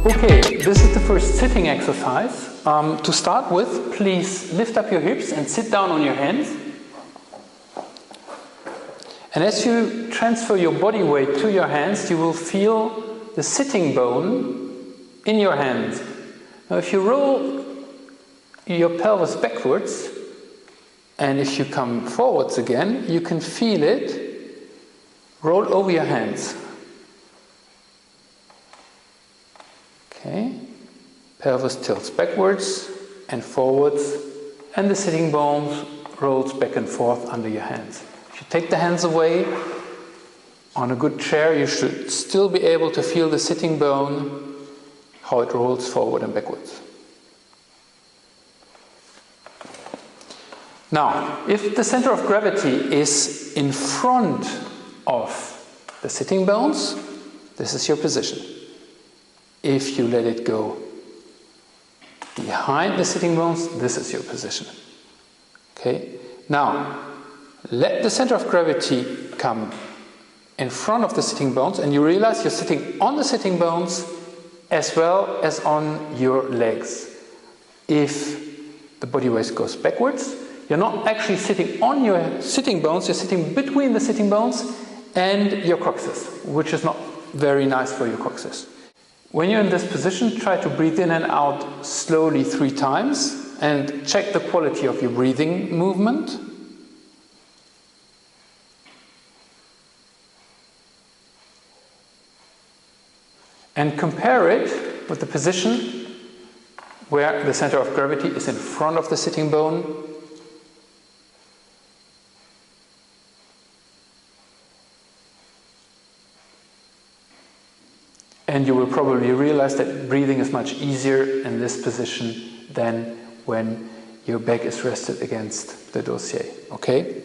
Okay, this is the first sitting exercise. To start with, please lift up your hips and sit down on your hands. And as you transfer your body weight to your hands, you will feel the sitting bone in your hands. Now, if you roll your pelvis backwards, and if you come forwards again, you can feel it roll over your hands. Okay, pelvis tilts backwards and forwards, and the sitting bone rolls back and forth under your hands. If you take the hands away, on a good chair, you should still be able to feel the sitting bone, how it rolls forward and backwards. Now, if the center of gravity is in front of the sitting bones, this is your position. If you let it go behind the sitting bones, this is your position. Okay? Now, let the center of gravity come in front of the sitting bones, and you realize you're sitting on the sitting bones as well as on your legs. If the body weight goes backwards, you're not actually sitting on your sitting bones, you're sitting between the sitting bones and your coccyx, which is not very nice for your coccyx. When you're in this position, try to breathe in and out slowly 3 times and check the quality of your breathing movement. And compare it with the position where the center of gravity is in front of the sitting bone. And you will probably realize that breathing is much easier in this position than when your back is rested against the dossier. Okay?